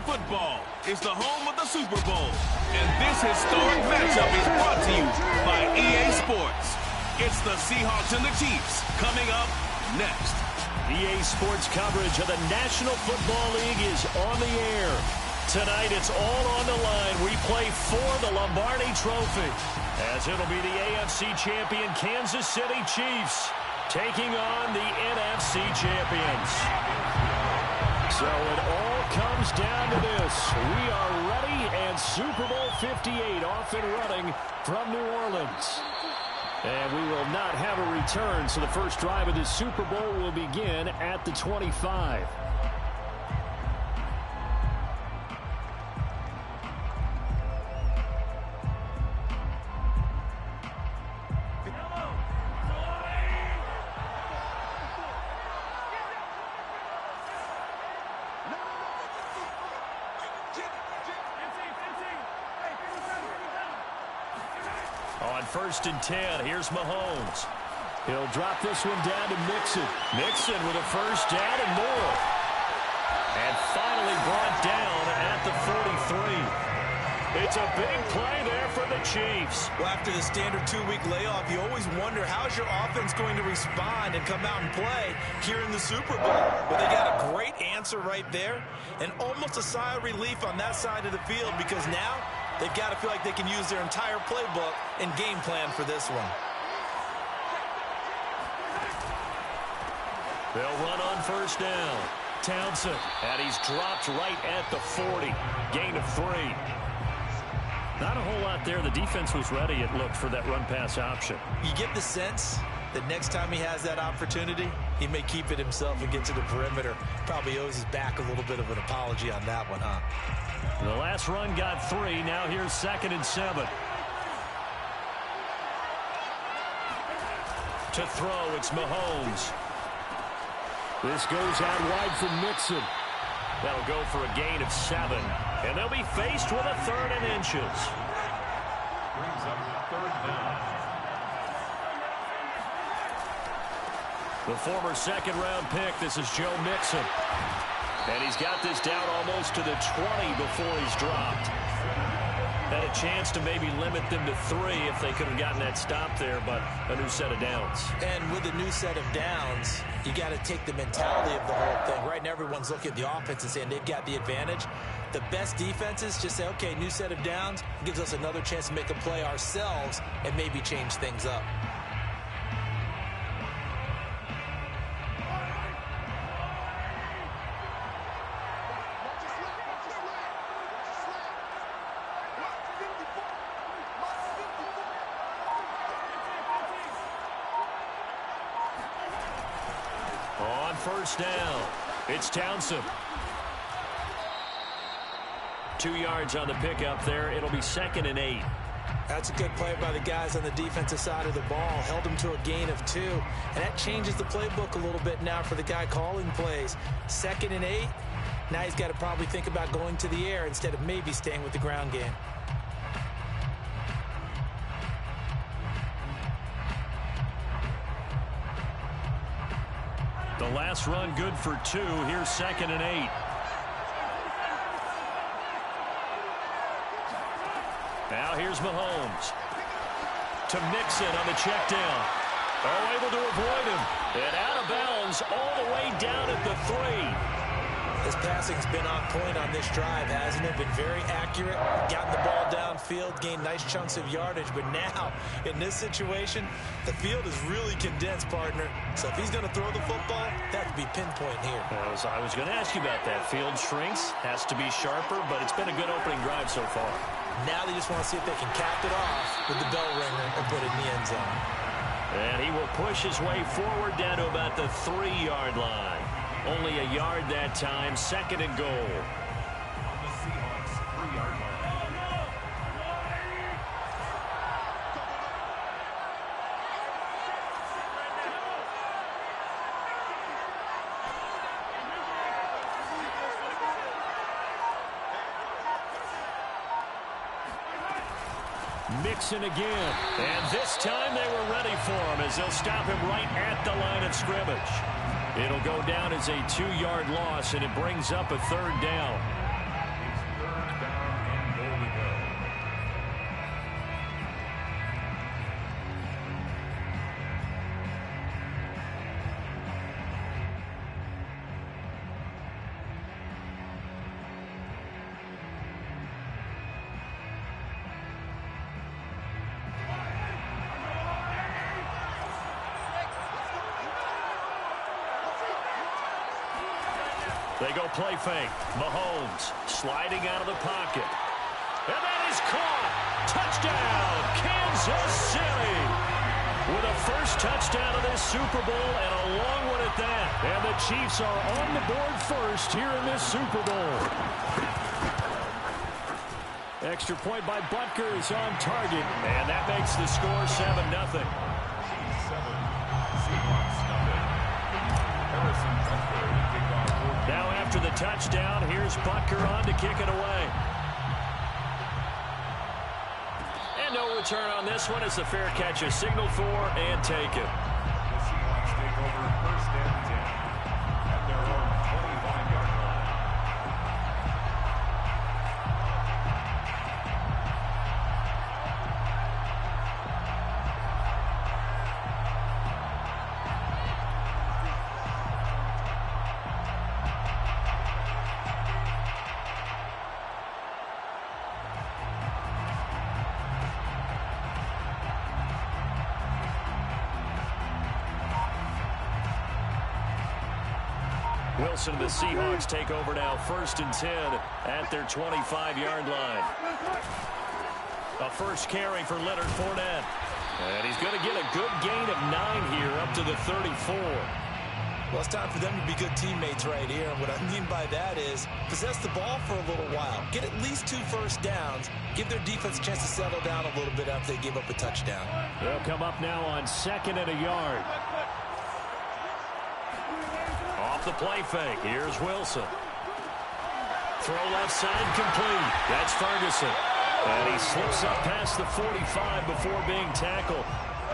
football is the home of the Super Bowl. And this historic matchup is brought to you by EA Sports. It's the Seahawks and the Chiefs coming up next. EA Sports coverage of the National Football League is on the air. Tonight it's all on the line. We play for the Lombardi Trophy, as it'll be the AFC champion Kansas City Chiefs taking on the NFC champions. So it all comes down to this. We are ready, and Super Bowl 58 off and running from New Orleans. And we will not have a return, so the first drive of this Super Bowl will begin at the 25. On 1st and 10, here's Mahomes. He'll drop this one down to Mixon. Mixon with a first down and more. And finally brought down at the 43. It's a big play there for the Chiefs. Well, after the standard 2-week layoff, you always wonder how's your offense going to respond and come out and play here in the Super Bowl. Well, they got a great answer right there and almost a sigh of relief on that side of the field, because now they've got to feel like they can use their entire playbook and game plan for this one. They'll run on first down. Townsend, and he's dropped right at the 40. Gain of 3. Not a whole lot there. The defense was ready, it looked, for that run-pass option. You get the sense that next time he has that opportunity, he may keep it himself and get to the perimeter. Probably owes his back a little bit of an apology on that one, huh? The last run got 3. Now here's 2nd and 7. To throw, it's Mahomes. This goes out wide from Mixon. That'll go for a gain of 7. And they'll be faced with a 3rd and inches. Brings up 3rd down. The former 2nd-round pick, this is Joe Mixon. And he's got this down almost to the 20 before he's dropped. Had a chance to maybe limit them to 3 if they could have gotten that stop there, but a new set of downs. And with a new set of downs, you got to take the mentality of the whole thing. Right now, everyone's looking at the offense and saying they've got the advantage. The best defenses just say, okay, new set of downs gives us another chance to make a play ourselves and maybe change things up. On first down, it's Townsend. 2 yards on the pickup there. It'll be 2nd and 8. That's a good play by the guys on the defensive side of the ball. Held him to a gain of 2. And that changes the playbook a little bit now for the guy calling plays. 2nd and 8. Now he's got to probably think about going to the air instead of maybe staying with the ground game. The last run good for 2. Here's 2nd and 8. Now here's Mahomes. To Mixon on the check down. Oh, able to avoid him. And out of bounds all the way down at the 3. His passing's been on point on this drive, hasn't it? Been very accurate, gotten the ball downfield, gained nice chunks of yardage. But now, in this situation, the field is really condensed, partner. So if he's going to throw the football, that could be pinpoint here. I was going to ask you about that. Field shrinks, has to be sharper, but it's been a good opening drive so far. Now they just want to see if they can cap it off with the bell ringer and put it in the end zone. And he will push his way forward down to about the 3-yard line. Only a yard that time, 2nd and goal. On the Seahawks 3-yard line. Mixon again. And this time they were ready for him as they'll stop him right at the line of scrimmage. It'll go down as a 2-yard loss, and it brings up a 3rd down. They go play fake. Mahomes sliding out of the pocket. And that is caught. Touchdown, Kansas City. With a first touchdown of this Super Bowl and a long one at that. And the Chiefs are on the board first here in this Super Bowl. Extra point by Butker is on target. And that makes the score 7-0. Now after the touchdown, here's Butker on to kick it away. And no return on this one as the fair catch is signaled for and taken. The Seahawks take over first and 10 at their own 25-yard line. Wilson, the Seahawks take over now first and 10 at their 25-yard line. A first carry for Leonard Fournette. And he's going to get a good gain of 9 here up to the 34. Well, it's time for them to be good teammates right here. And what I mean by that is possess the ball for a little while. Get at least 2 first downs. Give their defense a chance to settle down a little bit after they give up a touchdown. They'll come up now on 2nd and a yard. Off the play fake. Here's Wilson. Throw left side complete. That's Ferguson. And he slips up past the 45 before being tackled.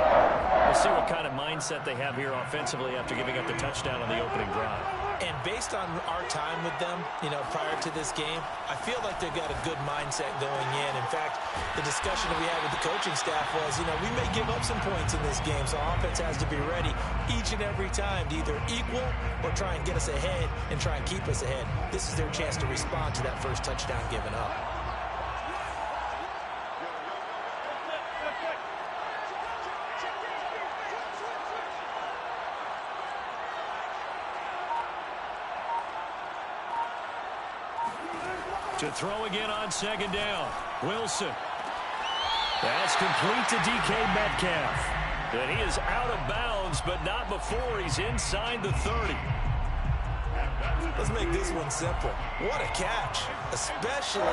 We'll see what kind of mindset they have here offensively after giving up the touchdown on the opening drive. And based on our time with them, prior to this game, I feel like they've got a good mindset going in. In fact, the discussion that we had with the coaching staff was, we may give up some points in this game, so offense has to be ready each and every time to either equal or try and get us ahead and try and keep us ahead. This is their chance to respond to that first touchdown given up. To throw again on 2nd down. Wilson. That's complete to DK Metcalf. And he is out of bounds, but not before he's inside the 30. Let's make this one simple. What a catch, especially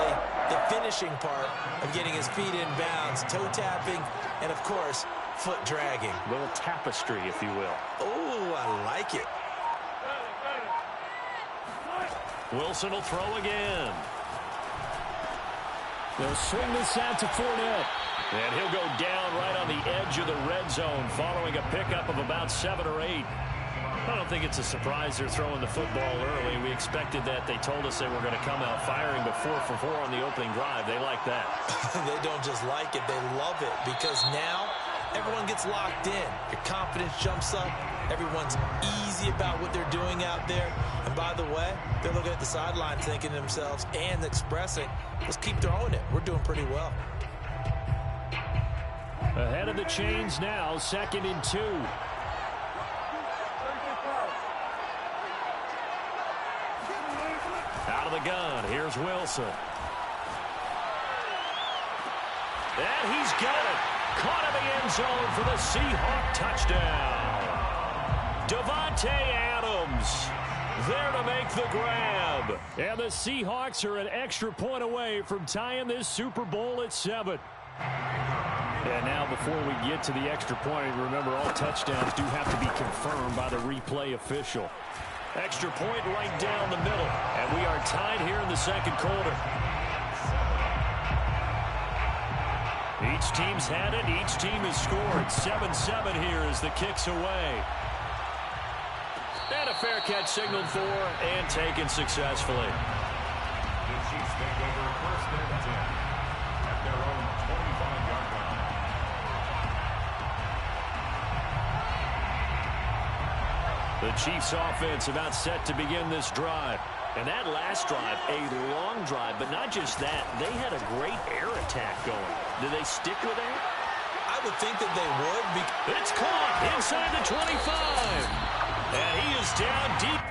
the finishing part of getting his feet in bounds, toe tapping, and of course, foot dragging. A little tapestry, if you will. Oh, I like it. Wilson will throw again. They'll swing this out to Fournette. And he'll go down right on the edge of the red zone following a pickup of about 7 or 8. I don't think it's a surprise they're throwing the football early. We expected that. They told us they were going to come out firing, but 4 for 4 on the opening drive. They like that. They don't just like it. They love it because now everyone gets locked in. Your confidence jumps up. Everyone's easy about what they're doing out there. And by the way, they're looking at the sideline thinking to themselves and expressing, let's keep throwing it. We're doing pretty well. Ahead of the chains now, 2nd and 2. Out of the gun, here's Wilson. And he's got it. Caught in the end zone for the Seahawk touchdown. Davante Adams there to make the grab. And the Seahawks are an extra point away from tying this Super Bowl at 7. And now before we get to the extra point, remember all touchdowns do have to be confirmed by the replay official. Extra point right down the middle. And we are tied here in the 2nd quarter. Each team's had it. Each team has scored. 7-7 here as the kick's away. And a fair catch signaled for and taken successfully. The Chiefs take over first and 10 at their own 25-yard line. The Chiefs offense about set to begin this drive. And that last drive, a long drive, but not just that. They had a great air attack going. Do they stick with that? I would think that they would. It's caught inside the 25. And he is down deep.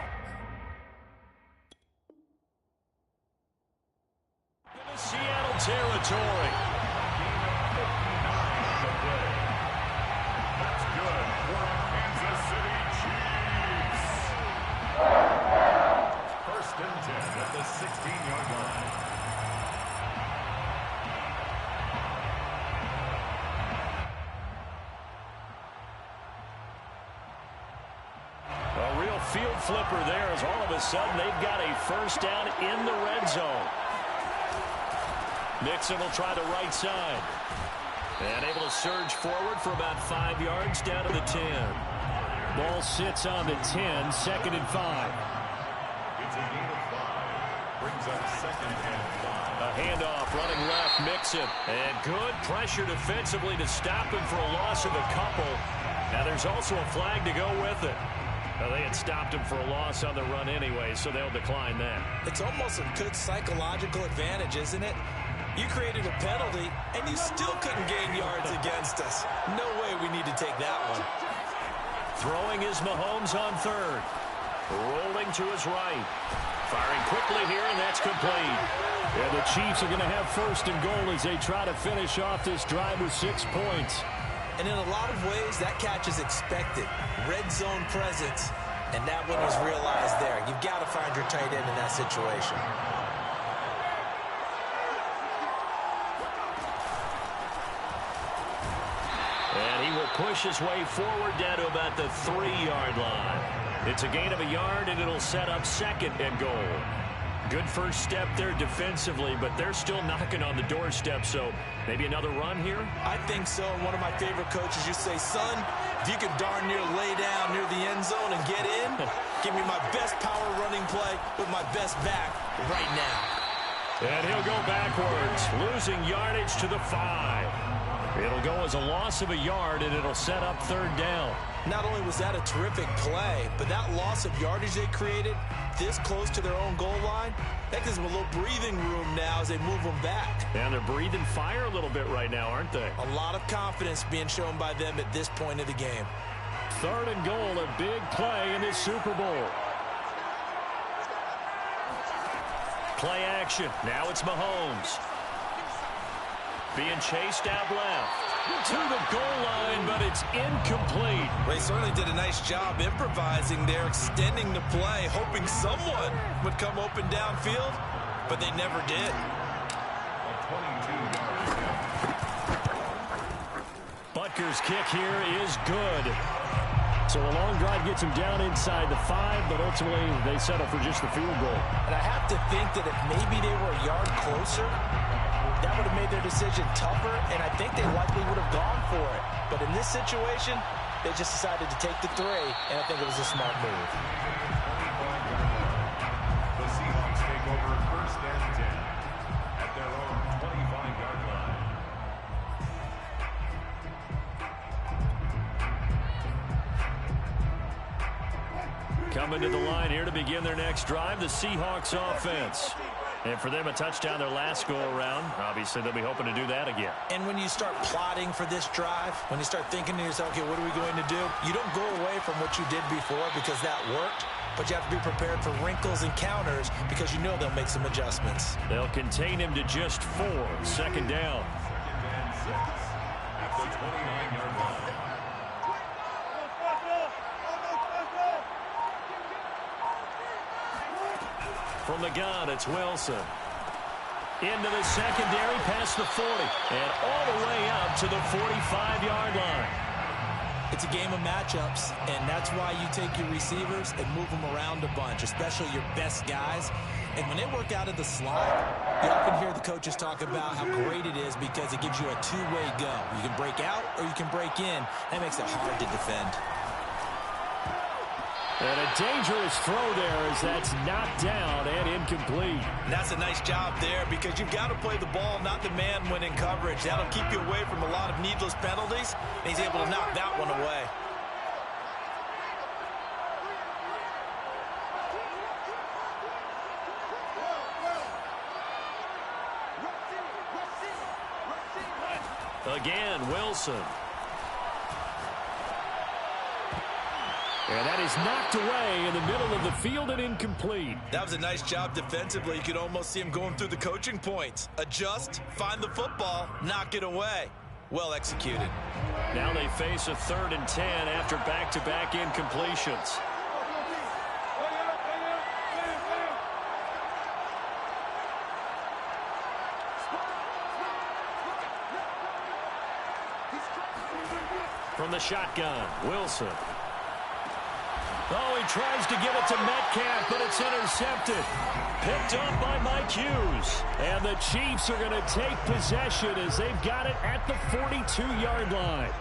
territory. That's good for the Kansas City Chiefs. First and 10 at the 16-yard line. A real field flipper there as all of a sudden they've got a first down in the red zone. Mixon will try the right side. And able to surge forward for about 5 yards down to the 10. Ball sits on the 10, 2nd and 5. It's a gain of 5. Brings up 2nd and 5. A handoff running left, Mixon. And good pressure defensively to stop him for a loss of a couple. Now there's also a flag to go with it. Now, they had stopped him for a loss on the run anyway, so they'll decline that. It's almost a good psychological advantage, isn't it? You created a penalty, and you still couldn't gain yards against us. No way we need to take that one. Throwing is Mahomes on 3rd. Rolling to his right. Firing quickly here, and that's complete. Yeah, the Chiefs are going to have 1st and goal as they try to finish off this drive with 6 points. And in a lot of ways, that catch is expected. Red zone presence, and that one was realized there. You've got to find your tight end in that situation. And he will push his way forward down to about the 3-yard line. It's a gain of a yard, and it'll set up 2nd and goal. Good first step there defensively, but they're still knocking on the doorstep, so maybe another run here? I think so. One of my favorite coaches used to say, son, if you can darn near lay down near the end zone and get in, give me my best power running play with my best back right now. And he'll go backwards, losing yardage to the 5. It'll go as a loss of a yard, and it'll set up 3rd down. Not only was that a terrific play, but that loss of yardage they created this close to their own goal line, that gives them a little breathing room now as they move them back. And they're breathing fire a little bit right now, aren't they? A lot of confidence being shown by them at this point of the game. 3rd and goal, a big play in this Super Bowl. Play action. Now it's Mahomes. Being chased out left. To the goal line, but it's incomplete. They certainly did a nice job improvising there, extending the play, hoping someone would come open downfield, but they never did. Butker's kick here is good. So a long drive gets him down inside the 5, but ultimately they settle for just the field goal. And I have to think that if maybe they were a yard closer, that would have made their decision tougher, and I think they likely would have gone for it. But in this situation, they just decided to take the 3, and I think it was a smart move. The Seahawks take over 1st and 10 at their own 25-yard line. Coming to the line here to begin their next drive, the Seahawks offense. And for them, a touchdown their last go-around. Obviously, they'll be hoping to do that again. And when you start plotting for this drive, when you start thinking to yourself, okay, what are we going to do? You don't go away from what you did before because that worked, but you have to be prepared for wrinkles and counters because you know they'll make some adjustments. They'll contain him to just 4. 2nd down. 2nd and 6 at the 29-yard line. From the gun, it's Wilson. Into the secondary, past the 40, and all the way up to the 45-yard line. It's a game of matchups, and that's why you take your receivers and move them around a bunch, especially your best guys. And when they work out of the slot, you often hear the coaches talk about how great it is because it gives you a two-way go. You can break out or you can break in. That makes it hard to defend. And a dangerous throw there as that's knocked down and incomplete. And that's a nice job there because you've got to play the ball, not the man when in coverage. That'll keep you away from a lot of needless penalties, and he's able to knock that one away. Again, Wilson. And that is knocked away in the middle of the field and incomplete. That was a nice job defensively. You could almost see him going through the coaching points. Adjust, find the football, knock it away. Well executed. Now they face a 3rd and 10 after back-to-back incompletions. From the shotgun, Wilson. Oh, he tries to give it to Metcalf, but it's intercepted. Picked up by Mike Hughes. And the Chiefs are going to take possession as they've got it at the 42-yard line.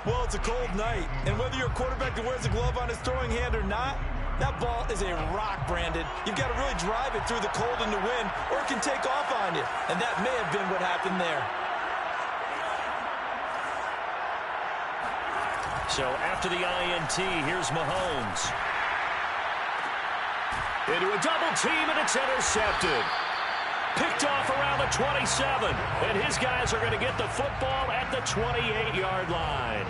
Well, it's a cold night, and whether you're a quarterback that wears a glove on his throwing hand or not, that ball is a rock, Brandon. You've got to really drive it through the cold and the wind, or it can take off on you. And that may have been what happened there. So after the INT, here's Mahomes. Into a double team, and it's intercepted. Picked off around the 27. And his guys are going to get the football at the 28-yard line.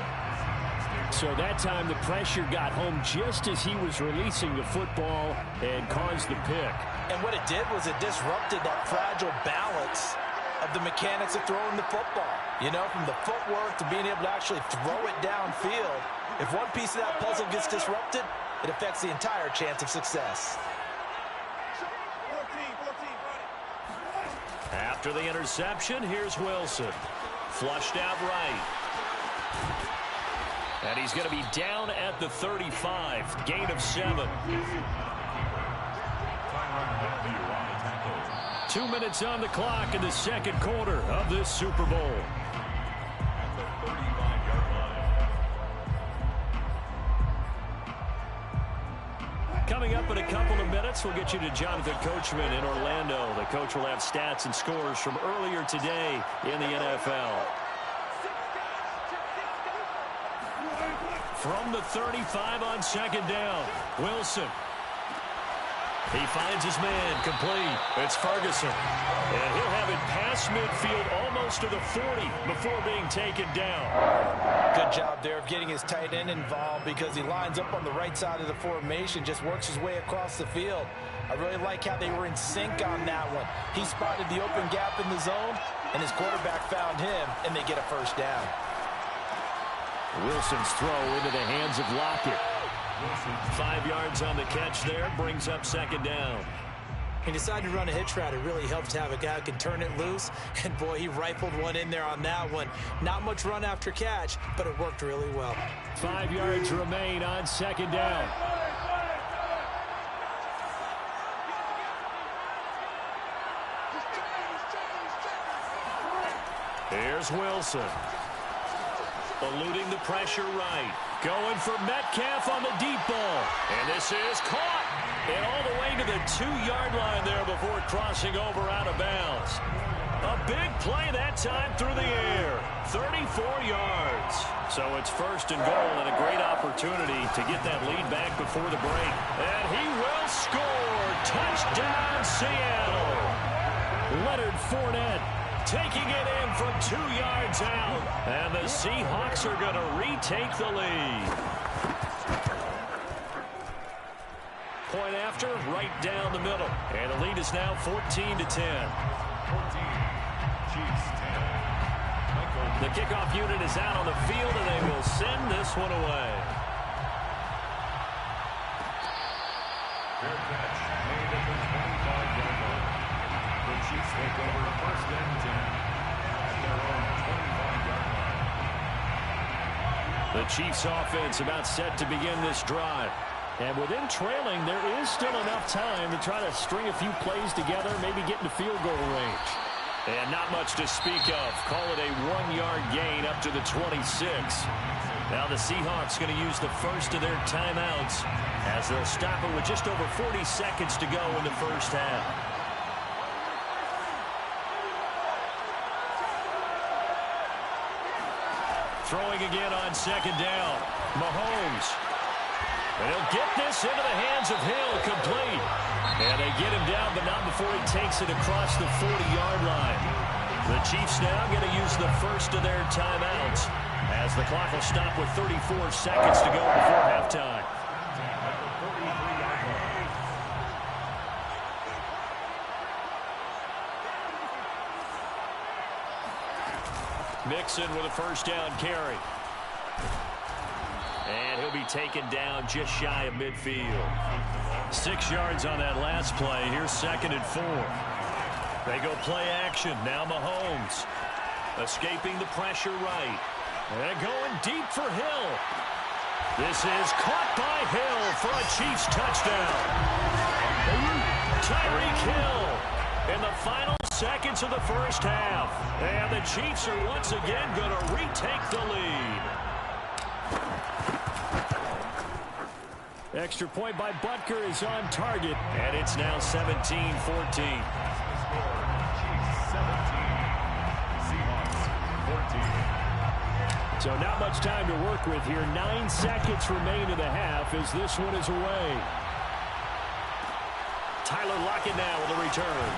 So that time the pressure got home just as he was releasing the football and caused the pick. And what it did was it disrupted that fragile balance of the mechanics of throwing the football. You know, from the footwork to being able to actually throw it downfield. If one piece of that puzzle gets disrupted, it affects the entire chance of success. After the interception, here's Wilson. Flushed out right. And he's going to be down at the 35. Gain of 7. 2 minutes on the clock in the second quarter of this Super Bowl. Coming up in a couple of minutes, we'll get you to Jonathan Coachman in Orlando. The coach will have stats and scores from earlier today in the NFL. From the 35 on second down, Wilson. He finds his man, complete. It's Ferguson. And he'll have it past midfield almost to the 40 before being taken down. Good job there of getting his tight end involved because he lines up on the right side of the formation, just works his way across the field. I really like how they were in sync on that one. He spotted the open gap in the zone, and his quarterback found him, and they get a first down. Wilson's throw into the hands of Lockett. 5 yards on the catch there, brings up second down. He decided to run a hitch route. It really helps to have a guy who can turn it loose. And, boy, he rifled one in there on that one. Not much run after catch, but it worked really well. 5 yards remain on second down. Here's Wilson. Eluding the pressure right. Going for Metcalf on the deep ball. And this is caught. And all the way to the 2-yard line there before crossing over out of bounds. A big play that time through the air. 34 yards. So it's first and goal and a great opportunity to get that lead back before the break. And he will score. Touchdown, Seattle. Leonard Fournette taking it in from 2 yards out. And the Seahawks are going to retake the lead. Point after, right down the middle. And the lead is now 14-10. 14, Chiefs 10. The kickoff unit is out on the field, and they will send this one away. Fair catch made at the 25-yard line. The Chiefs take over first and 10 at their own 25-yard line. The Chiefs offense about set to begin this drive. And within trailing, there is still enough time to try to string a few plays together, maybe get into field goal range. And not much to speak of. Call it a 1-yard gain up to the 26. Now the Seahawks going to use the first of their timeouts as they'll stop it with just over 40 seconds to go in the first half. Throwing again on second down. Mahomes. And he'll get this into the hands of Hill, complete. And they get him down, but not before he takes it across the 40-yard line. The Chiefs now going to use the first of their timeouts as the clock will stop with 34 seconds to go before halftime. Mixon with a first down carry. And he'll be taken down just shy of midfield. 6 yards on that last play. Here's 2nd and 4. They go play action. Now Mahomes. Escaping the pressure right. And going deep for Hill. This is caught by Hill for a Chiefs touchdown. Tyreek Hill in the final seconds of the first half. And the Chiefs are once again going to retake the lead. Extra point by Butker is on target. And it's now 17-14. So not much time to work with here. 9 seconds remain in the half as this one is away. Tyler Lockett now with a return.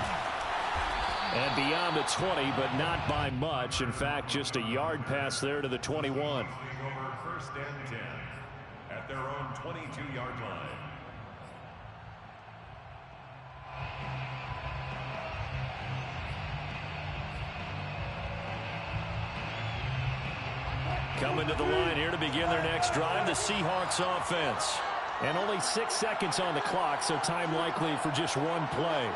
And beyond the 20, but not by much. In fact, just a yard pass there to the 21. Over 1st and 10 at their own 22-yard line. Coming to the line here to begin their next drive, the Seahawks offense. And only 6 seconds on the clock, so time likely for just one play.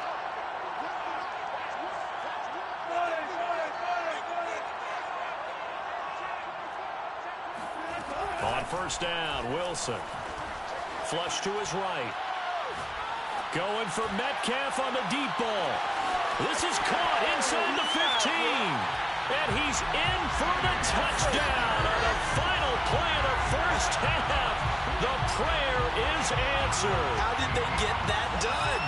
On first down, Wilson. Flush to his right. Going for Metcalf on the deep ball. This is caught inside the 15. And he's in for the touchdown on the final play of the first half. The prayer is answered. How did they get that done?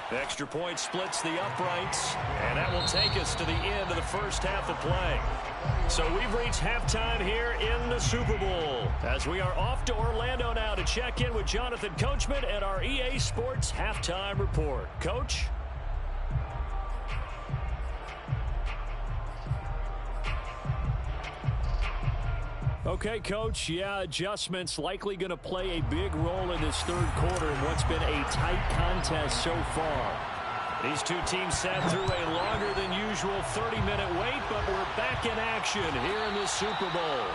The extra point splits the uprights, and that will take us to the end of the first half of play. So we've reached halftime here in the Super Bowl as we are off to Orlando now to check in with Jonathan Coachman and our EA Sports Halftime Report. Coach? Okay, Coach, yeah, adjustments likely going to play a big role in this third quarter in what's been a tight contest so far. These two teams sat through a longer than usual 30-minute wait, but we're back in action here in the Super Bowl.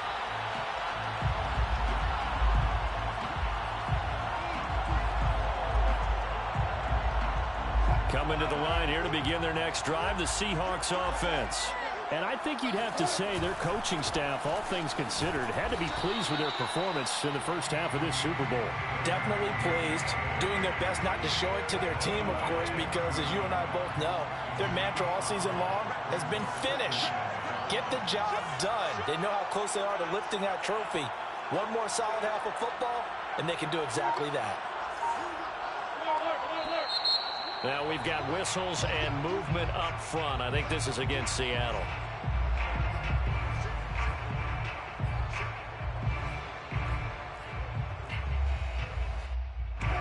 Coming to the line here to begin their next drive, the Seahawks offense. And I think you'd have to say their coaching staff, all things considered, had to be pleased with their performance in the first half of this Super Bowl. Definitely pleased, doing their best not to show it to their team, of course, because as you and I both know, their mantra all season long has been finish. Get the job done. They know how close they are to lifting that trophy. One more solid half of football, and they can do exactly that. Now we've got whistles and movement up front. I think this is against Seattle.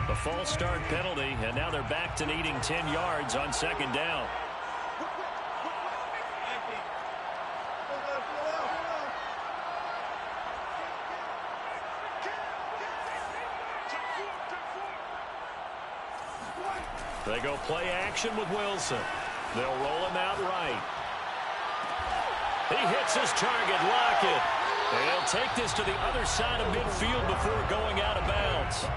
The false start penalty, and now they're back to needing 10 yards on second down. They go play action with Wilson. They'll roll him out right. He hits his target, Lockett. And he'll take this to the other side of midfield before going out of bounds.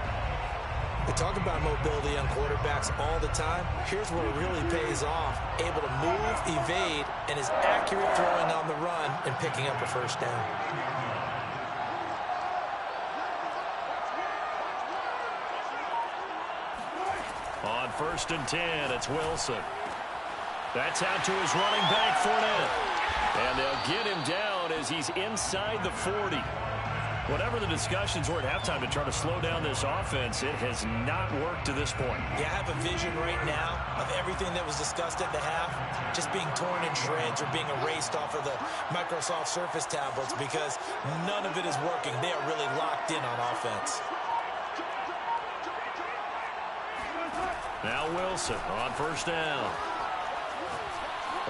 We talk about mobility on quarterbacks all the time. Here's where it really pays off. Able to move, evade, and is accurate throwing on the run and picking up a first down. On 1st and 10, it's Wilson. That's out to his running back, Fournette. And they'll get him down as he's inside the 40. Whatever the discussions were at halftime to try to slow down this offense, it has not worked to this point. Yeah, I have a vision right now of everything that was discussed at the half just being torn in shreds or being erased off of the Microsoft Surface tablets because none of it is working. They are really locked in on offense. Now Wilson on 1st down.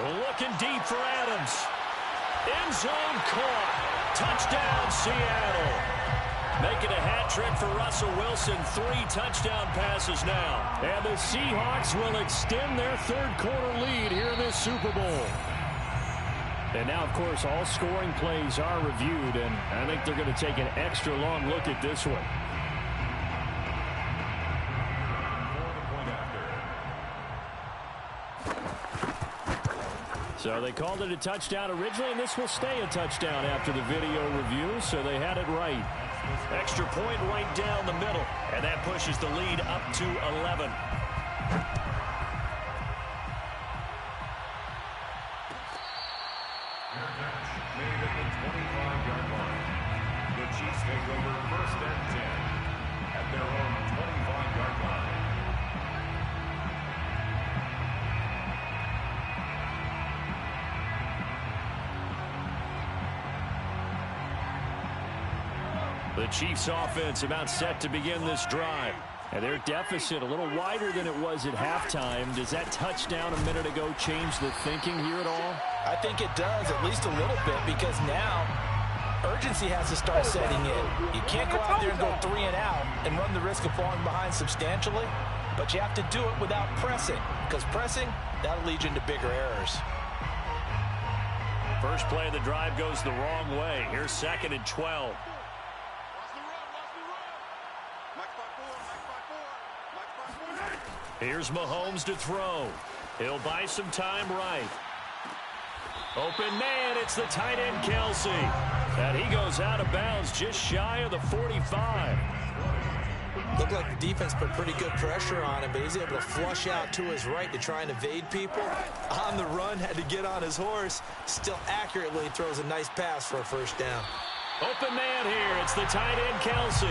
Looking deep for Adams. End zone caught. Touchdown, Seattle. Making a hat trick for Russell Wilson. 3 touchdown passes now. And the Seahawks will extend their third-quarter lead here in this Super Bowl. And now, of course, all scoring plays are reviewed, and I think they're going to take an extra long look at this one. So they called it a touchdown originally, and this will stay a touchdown after the video review, so they had it right. Extra point right down the middle, and that pushes the lead up to 11. Made at the 25-yard line. The Chiefs take over first and 10 at their own 25-yard line. The Chiefs offense about set to begin this drive. And their deficit a little wider than it was at halftime. Does that touchdown a minute ago change the thinking here at all? I think it does, at least a little bit, because now urgency has to start setting in. You can't go out there and go 3 and out and run the risk of falling behind substantially, but you have to do it without pressing, because pressing, that'll lead you into bigger errors. First play of the drive goes the wrong way. Here's 2nd and 12. Here's Mahomes to throw. He'll buy some time right. Open man, it's the tight end Kelsey. And he goes out of bounds just shy of the 45. Looked like the defense put pretty good pressure on him, but he's able to flush out to his right to try and evade people. On the run, had to get on his horse. Still accurately throws a nice pass for a first down. Open man here, it's the tight end Kelsey.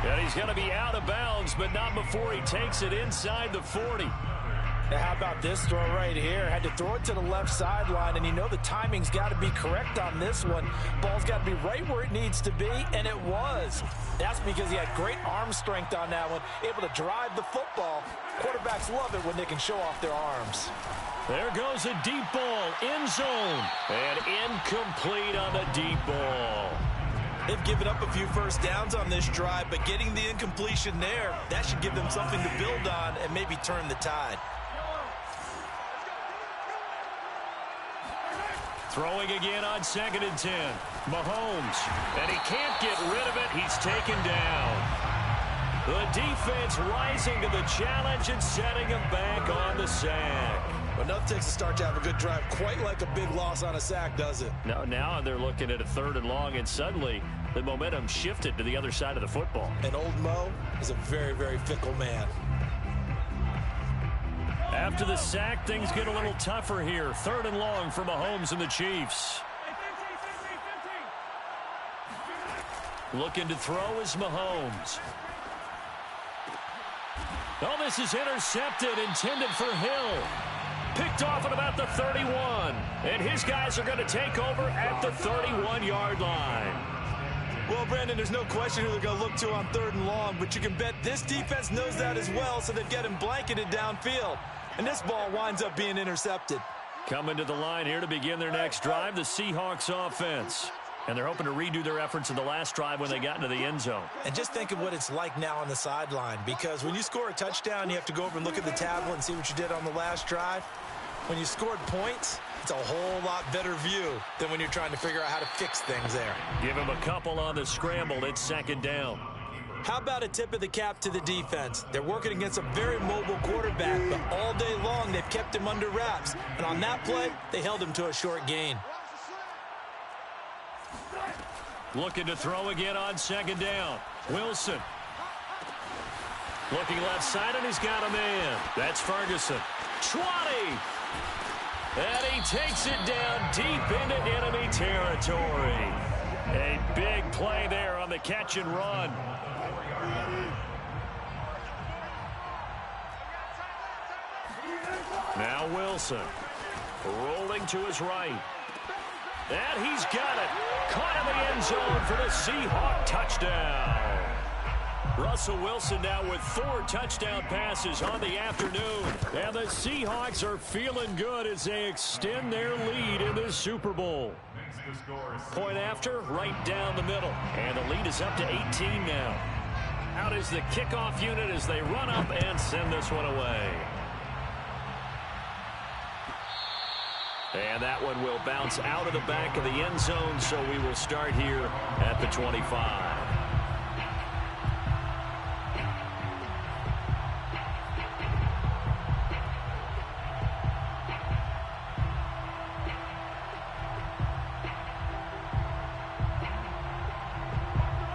And he's going to be out of bounds, but not before he takes it inside the 40. Now, how about this throw right here? Had to throw it to the left sideline, and you know the timing's got to be correct on this one. Ball's got to be right where it needs to be, and it was. That's because he had great arm strength on that one, able to drive the football. Quarterbacks love it when they can show off their arms. There goes a deep ball, end zone, and incomplete on the deep ball. They've given up a few first downs on this drive, but getting the incompletion there, that should give them something to build on and maybe turn the tide. Throwing again on 2nd and 10. Mahomes, and he can't get rid of it. He's taken down. The defense rising to the challenge and setting him back on the sack. But enough takes to start to have a good drive, quite like a big loss on a sack, does it? No, now they're looking at a 3rd and long, and suddenly the momentum shifted to the other side of the football. And old Mo is a very, very fickle man. After the sack, things get a little tougher here. 3rd and long for Mahomes and the Chiefs. Looking to throw is Mahomes. Oh, this is intercepted, intended for Hill. Picked off at about the 31. And his guys are going to take over at the 31-yard line. Well, Brandon, there's no question who they're going to look to on 3rd and long, but you can bet this defense knows that as well, so they've got him blanketed downfield. And this ball winds up being intercepted. Coming to the line here to begin their next drive, the Seahawks offense. And they're hoping to redo their efforts in the last drive when they got into the end zone. And just think of what it's like now on the sideline, because when you score a touchdown, you have to go over and look at the tablet and see what you did on the last drive. When you scored points, it's a whole lot better view than when you're trying to figure out how to fix things there. Give him a couple on the scramble. It's 2nd down. How about a tip of the cap to the defense? They're working against a very mobile quarterback, but all day long they've kept him under wraps. And on that play, they held him to a short gain. Looking to throw again on 2nd down. Wilson. Looking left side, and he's got a man. That's Ferguson. 20. And he takes it down deep into enemy territory. A big play there on the catch and run. Now Wilson. Rolling to his right. And he's got it. Caught in the end zone for the Seahawk touchdown. Russell Wilson now with 4 touchdown passes on the afternoon. And the Seahawks are feeling good as they extend their lead in this Super Bowl. Point after, right down the middle. And the lead is up to 18 now. Out is the kickoff unit as they run up and send this one away. And that one will bounce out of the back of the end zone, so we will start here at the 25.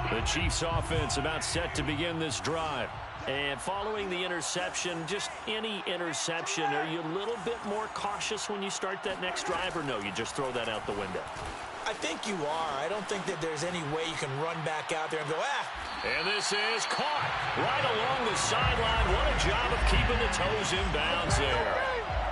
The Chiefs offense about set to begin this drive. And following the interception, just any interception, are you a little bit more cautious when you start that next drive, or no, you just throw that out the window? I think you are. I don't think that there's any way you can run back out there and go, And this is caught right along the sideline. What a job of keeping the toes in bounds there.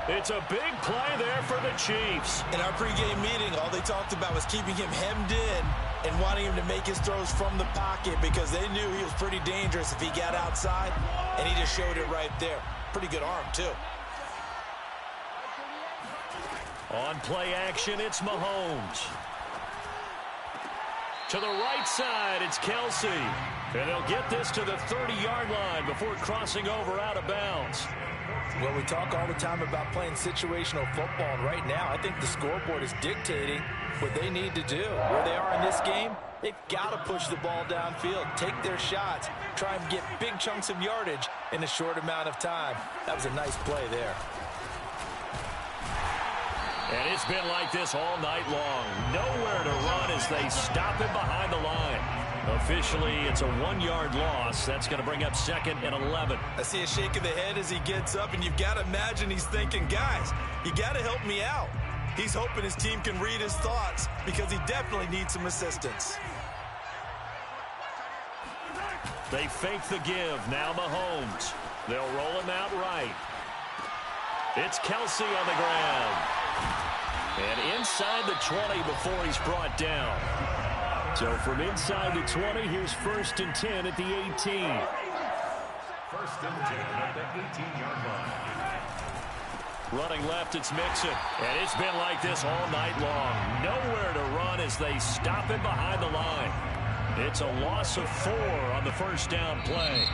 It's a big play there for the Chiefs. In our pregame meeting, all they talked about was keeping him hemmed in and wanting him to make his throws from the pocket because they knew he was pretty dangerous if he got outside, and he just showed it right there. Pretty good arm, too. On play action, it's Mahomes. To the right side, it's Kelsey. And they'll get this to the 30-yard line before crossing over out of bounds. Well, we talk all the time about playing situational football, and right now I think the scoreboard is dictating what they need to do. Where they are in this game, they've got to push the ball downfield, take their shots, try and get big chunks of yardage in a short amount of time. That was a nice play there. And it's been like this all night long. Nowhere to run as they stop him behind the line. Officially, it's a 1-yard loss. That's going to bring up 2nd and 11. I see a shake of the head as he gets up, and you've got to imagine he's thinking, guys, you got to help me out. He's hoping his team can read his thoughts because he definitely needs some assistance. They fake the give. Now Mahomes. They'll roll him out right. It's Kelsey on the ground. And inside the 20 before he's brought down. So from inside the 20, here's 1st and 10 at the 18. 1st and 10 at the 18-yard line. Running left, it's Mixon. And it's been like this all night long. Nowhere to run as they stop him behind the line. It's a loss of 4 on the 1st down play.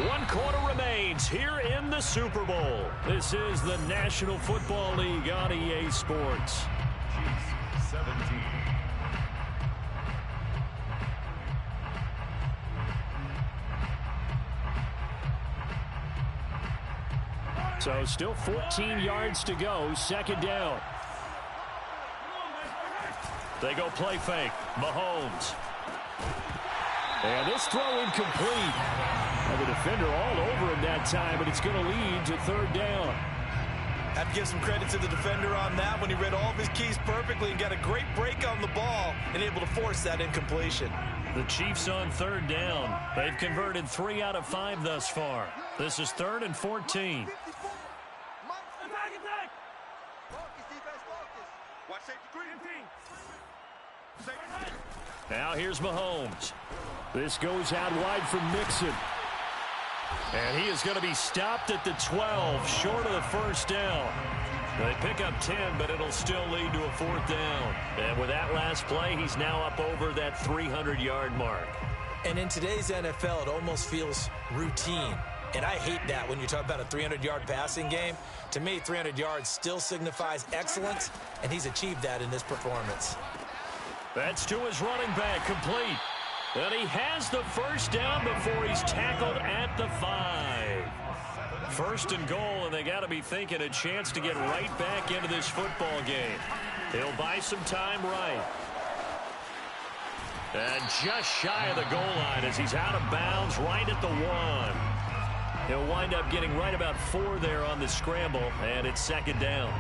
1 quarter remains here in the Super Bowl. This is the National Football League on EA Sports. Chiefs 17. So still 14 yards to go, 2nd down. They go play fake. Mahomes. And this throw incomplete. And the defender all over him that time, but it's going to lead to 3rd down. Have to give some credit to the defender on that when he read all of his keys perfectly and got a great break on the ball and able to force that incompletion. The Chiefs on 3rd down. They've converted 3 out of 5 thus far. This is 3rd and 14. Now here's Mahomes. This goes out wide from Mixon. And he is going to be stopped at the 12, short of the 1st down. They pick up 10, but it'll still lead to a 4th down. And with that last play, he's now up over that 300-yard mark. And in today's NFL, it almost feels routine. And I hate that when you talk about a 300-yard passing game. To me, 300 yards still signifies excellence, and he's achieved that in this performance. That's to his running back, complete. And he has the 1st down before he's tackled at the 5. 1st and goal, and they got to be thinking a chance to get right back into this football game. He'll buy some time right. And just shy of the goal line as he's out of bounds right at the 1. He'll wind up getting right about 4 there on the scramble, and it's 2nd down.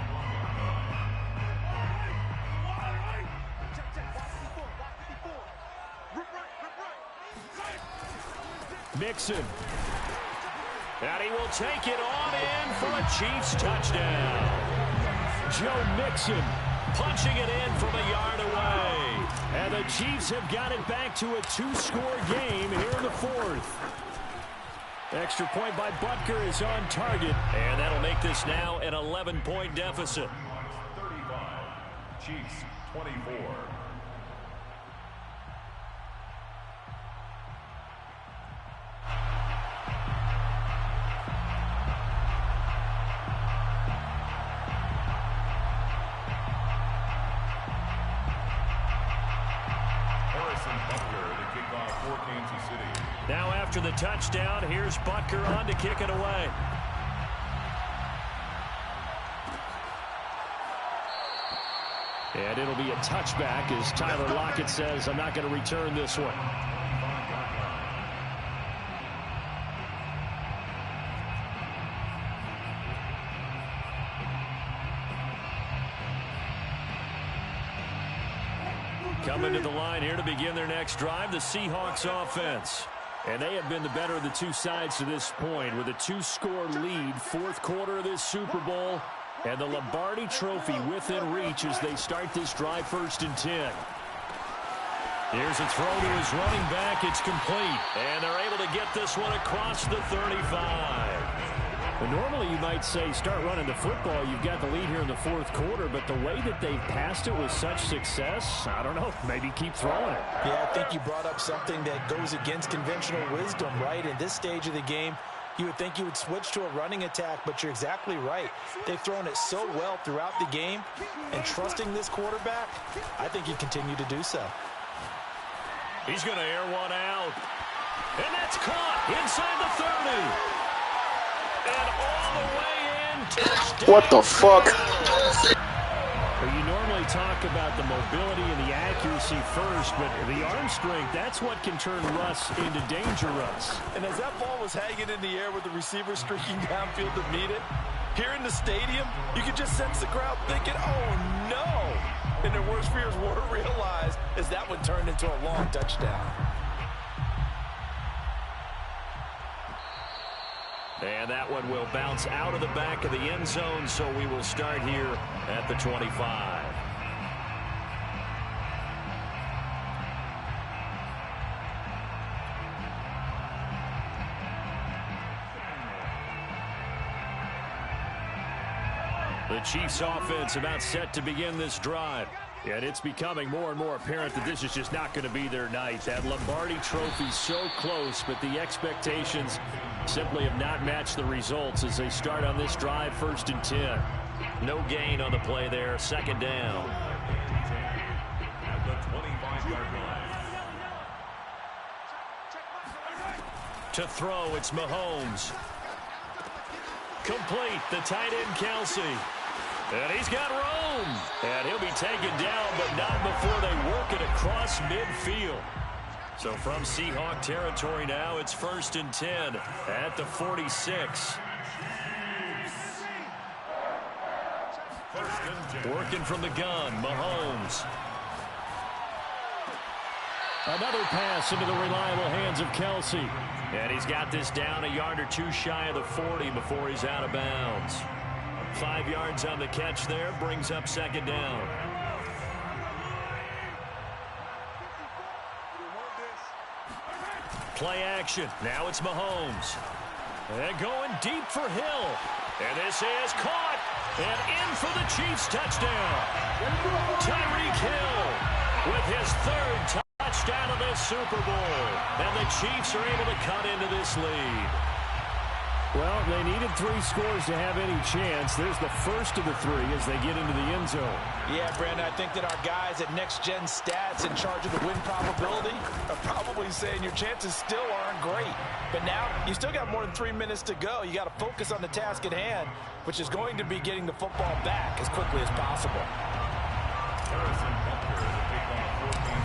Mixon. And he will take it on in for a Chiefs touchdown. Joe Mixon punching it in from a yard away. And the Chiefs have got it back to a 2-score game here in the 4th. Extra point by Butker is on target, and that'll make this now an 11-point deficit. 35, Chiefs 24. Now after the touchdown, here's Butker on to kick it away. And it'll be a touchback as Tyler Lockett says, I'm not going to return this one. Coming to the line here to begin their next drive, the Seahawks offense. And they have been the better of the two sides to this point with a 2-score lead, fourth quarter of this Super Bowl, and the Lombardi Trophy within reach as they start this drive 1st and 10. Here's a throw to his running back. It's complete. And they're able to get this one across the 35. But normally you might say start running the football. You've got the lead here in the fourth quarter, but the way that they've passed it with such success, I don't know, maybe keep throwing it. Yeah, I think you brought up something that goes against conventional wisdom, right? In this stage of the game, you would think you would switch to a running attack, but you're exactly right. They've thrown it so well throughout the game, and trusting this quarterback, I think you continue to do so. He's going to air one out. And that's caught inside the 30. And all the way in, touchdown. What the fuck? Well, you normally talk about the mobility and the accuracy first, but the arm strength, that's what can turn Russ into danger Russ. And as that ball was hanging in the air with the receiver streaking downfield to meet it, here in the stadium, you could just sense the crowd thinking, oh no! And their worst fears were realized as that one turned into a long touchdown. And that one will bounce out of the back of the end zone, so we will start here at the 25. The Chiefs offense about set to begin this drive. And it's becoming more and more apparent that this is just not going to be their night. That Lombardi Trophy so close, but the expectations simply have not matched the results as they start on this drive 1st and 10. No gain on the play there, 2nd down. At the 25-yard line. To throw, it's Mahomes. Complete, the tight end Kelsey. And he's got room. And he'll be taken down, but not before they work it across midfield. So from Seahawk territory now, it's 1st and 10 at the 46. Working from the gun, Mahomes. Another pass into the reliable hands of Kelsey. And he's got this down a yard or two shy of the 40 before he's out of bounds. 5 yards on the catch there, brings up 2nd down. Play action. Now it's Mahomes. And going deep for Hill. And this is caught. And in for the Chiefs touchdown. Tyreek Hill with his 3rd touchdown of this Super Bowl. And the Chiefs are able to cut into this lead. Well, they needed 3 scores to have any chance. There's the first of the 3 as they get into the end zone. Yeah, Brandon, I think that our guys at Next Gen Stats in charge of the win probability are probably saying your chances still aren't great. But now you still got more than 3 minutes to go. You got to focus on the task at hand, which is going to be getting the football back as quickly as possible.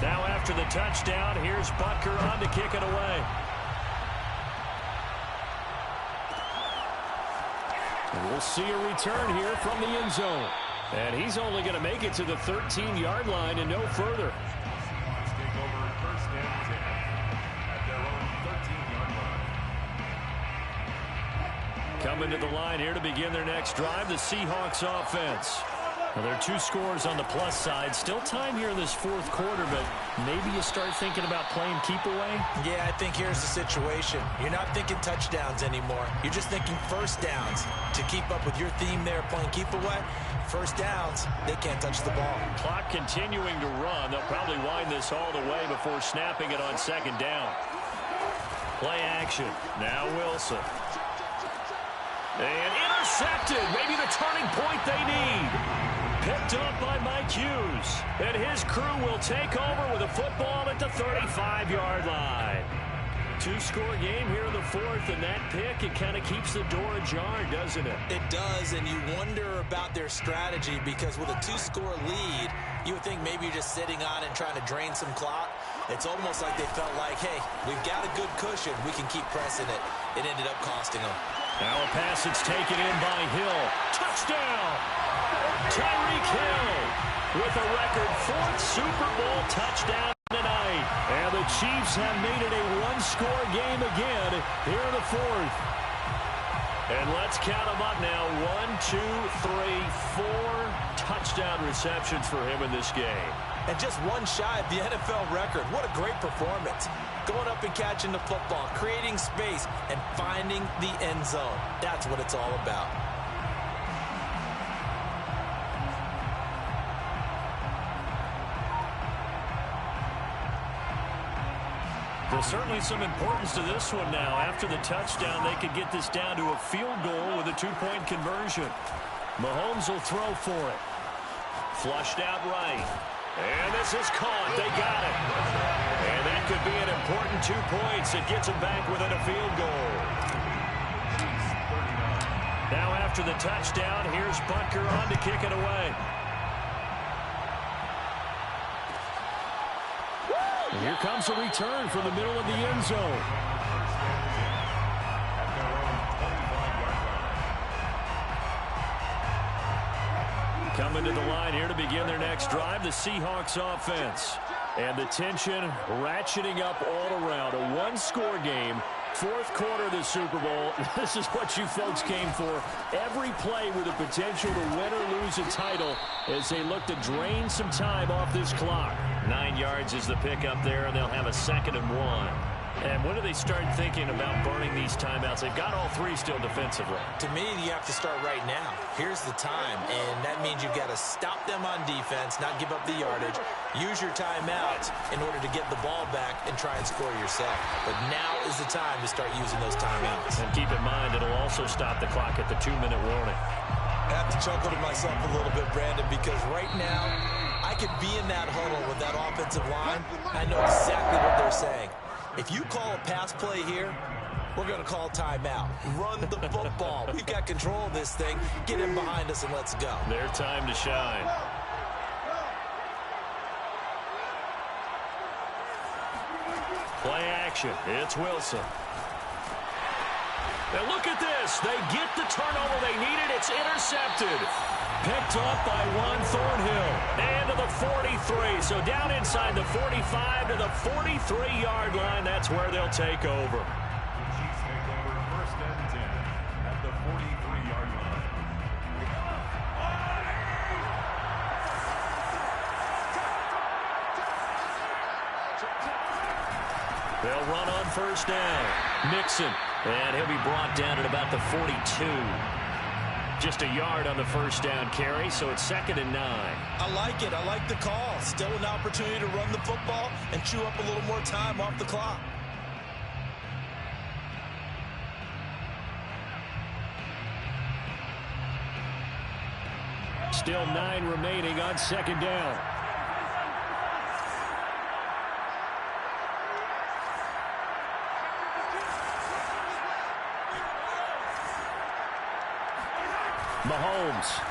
Now after the touchdown, here's Butker on to kick it away. And we'll see a return here from the end zone. And he's only going to make it to the 13-yard line and no further. Take over 1st and 10 at their own 13-yard line. Coming to the line here to begin their next drive, the Seahawks offense. Well, there are 2 scores on the plus side. Still time here in this fourth quarter, but maybe you start thinking about playing keep away? Yeah, I think here's the situation. You're not thinking touchdowns anymore. You're just thinking first downs. To keep up with your theme there playing keep away, first downs, they can't touch the ball. Clock continuing to run. They'll probably wind this all the way before snapping it on second down. Play action. Now Wilson. And intercepted. Maybe the turning point they need. Picked up by Mike Hughes. And his crew will take over with a football at the 35-yard line. 2-score game here in the fourth, and that pick, it kind of keeps the door ajar, doesn't it? It does, and you wonder about their strategy because with a 2-score lead, you would think maybe you're just sitting on and trying to drain some clock. It's almost like they felt like, hey, we've got a good cushion. We can keep pressing it. It ended up costing them. Now a pass that's taken in by Hill. Touchdown! Tyreek Hill with a record 4th Super Bowl touchdown tonight. And the Chiefs have made it a 1-score game again here in the fourth. And let's count them up now. 1, 2, 3, 4 touchdown receptions for him in this game. And just one shy of the NFL record. What a great performance. Going up and catching the football, creating space, and finding the end zone. That's what it's all about. There's certainly some importance to this one now. After the touchdown, they could get this down to a field goal with a 2-point conversion. Mahomes will throw for it. Flushed out right. And this is caught. They got it. And that could be an important 2 points. It gets them back within a field goal. Now after the touchdown, here's Butker on to kick it away. And here comes a return from the middle of the end zone. Coming to the line here to begin their next drive, the Seahawks offense. And the tension ratcheting up all around. A 1-score game, 4th quarter of the Super Bowl. This is what you folks came for. Every play with the potential to win or lose a title as they look to drain some time off this clock. 9 yards is the pickup there, and they'll have a 2nd and 1. And when do they start thinking about burning these timeouts? They've got all 3 still defensively. To me, you have to start right now. Here's the time, and that means you've got to stop them on defense, not give up the yardage, use your timeouts in order to get the ball back and try and score yourself. But now is the time to start using those timeouts. And keep in mind, it'll also stop the clock at the 2-minute warning. I have to chuckle to myself a little bit, Brandon, because right now, I could be in that huddle with that offensive line. I know exactly what they're saying. If you call a pass play here, we're going to call timeout. Run the football. We've got control of this thing. Get in behind us and let's go. Their time to shine. Play action. It's Wilson. Now look at this. They get the turnover they needed. It's intercepted. Picked off by Juan Thornhill. And to the 43. So down inside the 45 to the 43-yard line. That's where they'll take over. Chiefs take over 1st and 10 at the 43-yard line. They'll run on 1st down. Mixon. And he'll be brought down at about the 42. Just a yard on the 1st down carry, so it's 2nd and 9. I like it. I like the call. Still an opportunity to run the football and chew up a little more time off the clock. Still 9 remaining on 2nd down. Mahomes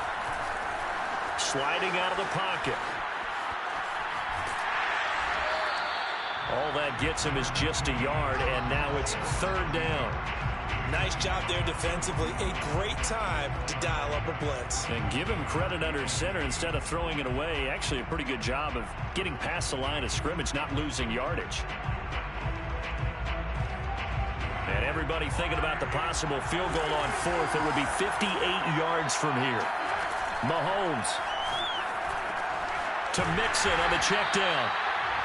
sliding out of the pocket. All that gets him is just a yard, and now it's 3rd down. Nice job there defensively. A great time to dial up a blitz. And give him credit under center instead of throwing it away. Actually a pretty good job of getting past the line of scrimmage, not losing yardage. And everybody thinking about the possible field goal on 4th. It would be 58 yards from here. Mahomes to Mixon on the check down.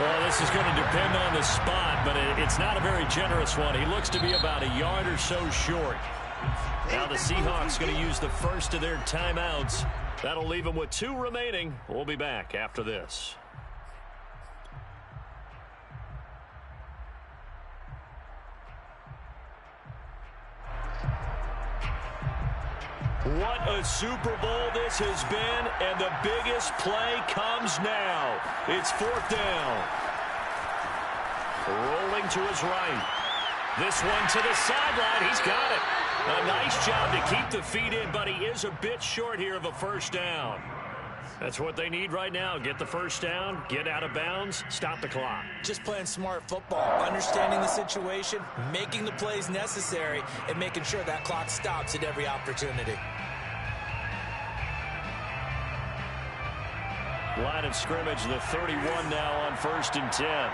Well, this is going to depend on the spot, but it's not a very generous one. He looks to be about a yard or so short. Now the Seahawks going to use the first of their timeouts. That'll leave them with 2 remaining. We'll be back after this. What a Super Bowl this has been, and the biggest play comes now. It's 4th down. Rolling to his right. This one to the sideline. He's got it. A nice job to keep the feet in, but he is a bit short here of a first down. That's what they need right now. Get the first down, get out of bounds, stop the clock. Just playing smart football, understanding the situation, making the plays necessary, and making sure that clock stops at every opportunity. Line of scrimmage, the 31 now on 1st and 10.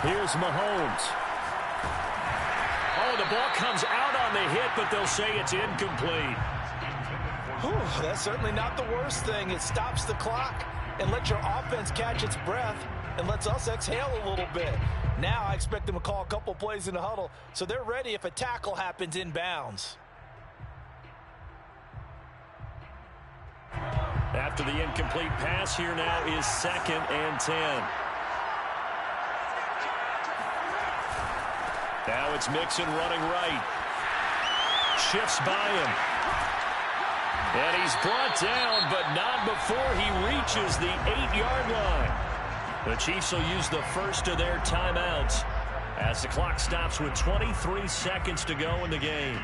Here's Mahomes. Oh, the ball comes out on the hit, but they'll say it's incomplete. Whew, that's certainly not the worst thing. It stops the clock and lets your offense catch its breath and lets us exhale a little bit. Now I expect them to call a couple plays in the huddle so they're ready if a tackle happens inbounds. After the incomplete pass, here now is 2nd and 10. Now it's Mixon running right. Shifts by him. And he's brought down, but not before he reaches the 8-yard line. The Chiefs will use the first of their timeouts as the clock stops with 23 seconds to go in the game.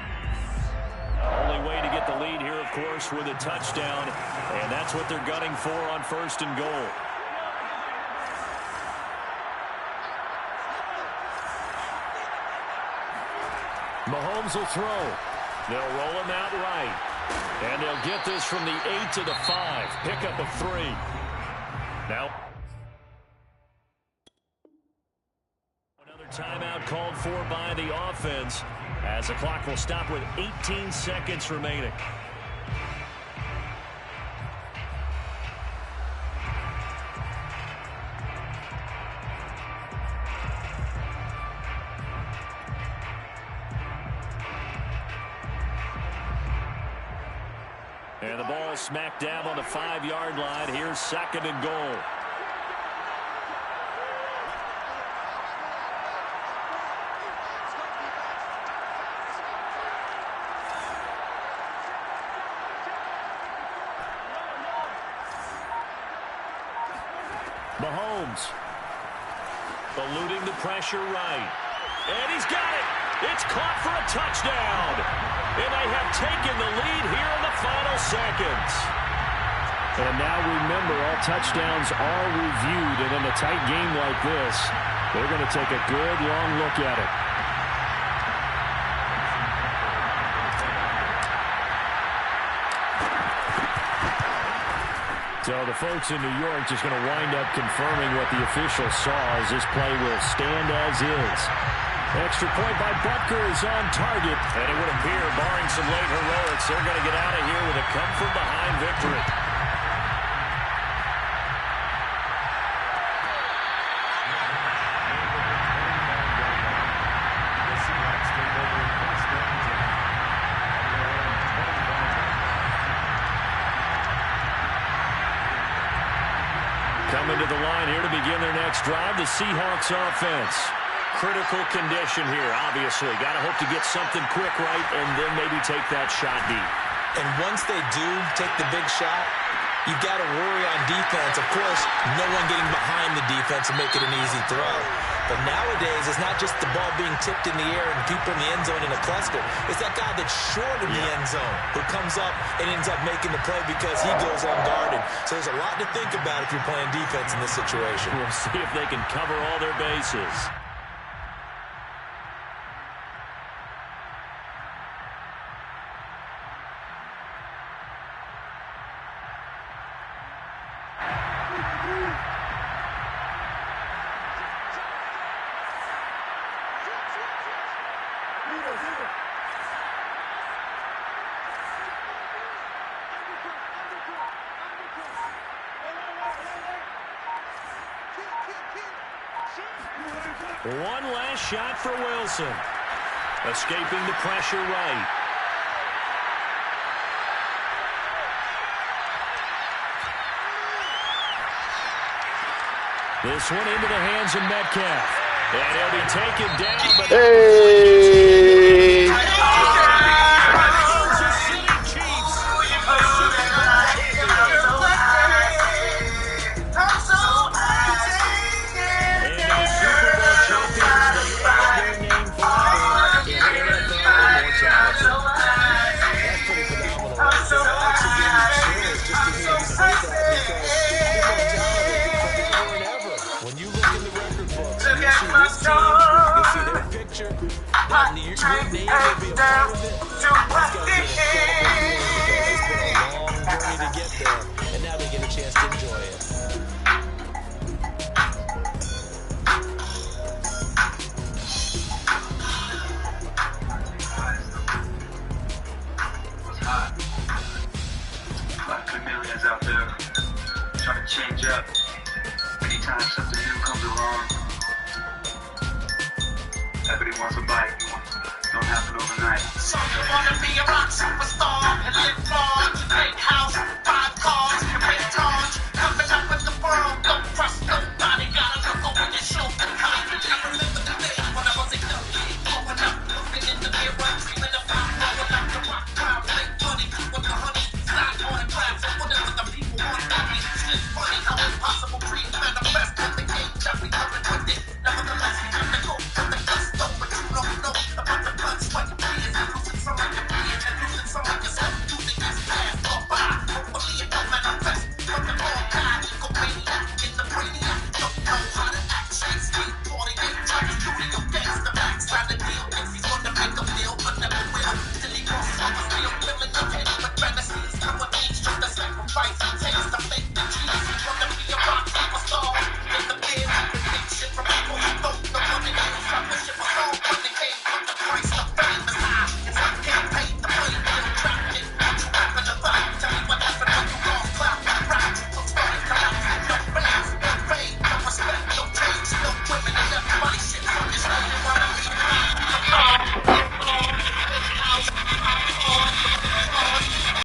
Only way to get the lead here, of course, with a touchdown, and that's what they're gunning for on 1st and goal. Mahomes will throw. They'll roll him out right. And they'll get this from the 8 to the 5. Pickup of 3. Now, another timeout called for by the offense as the clock will stop with 18 seconds remaining. And the ball smack dab on the 5-yard line. Here's 2nd and goal. Mahomes eluding the pressure right. And he's got it. It's caught for a touchdown. And they have taken the lead here in the final seconds. And now remember, all touchdowns are reviewed. And in a tight game like this, they're going to take a good long look at it. So the folks in New York just going to wind up confirming what the official saw as this play will stand as is. Extra point by Butker is on target. And it would appear, barring some late heroics, they're going to get out of here with a come-from-behind victory. Coming to the line here to begin their next drive, the Seahawks offense. Critical condition here, obviously. Got to hope to get something quick right and then maybe take that shot deep. And once they do take the big shot, you've got to worry on defense. Of course, no one getting behind the defense and make it an easy throw. But nowadays, it's not just the ball being tipped in the air and people in the end zone in a cluster. It's that guy that's short in the end zone who comes up and ends up making the play because he goes unguarded. So there's a lot to think about if you're playing defense in this situation. We'll see if they can cover all their bases. One last shot for Wilson. Escaping the pressure right. This one into the hands of Metcalf. And he'll be taken down. But Hey! Kansas City Chiefs are Super Bowl champions. And the Super Bowl champions will add their name forever in NFL immortality. That's pretty phenomenal. It actually gave me chills just to hear him say that because immortality forever and ever. When you look in the record books, you see this team, you see their picture, and your name will be a part of it. It's got to be an incredible feeling because it's been a long journey to get there, and now they get a chance to enjoy it. A lot of chameleons out there trying to change up. Anytime something new comes along, everybody wants a bite. Don't happen overnight. So you wanna be a rock superstar?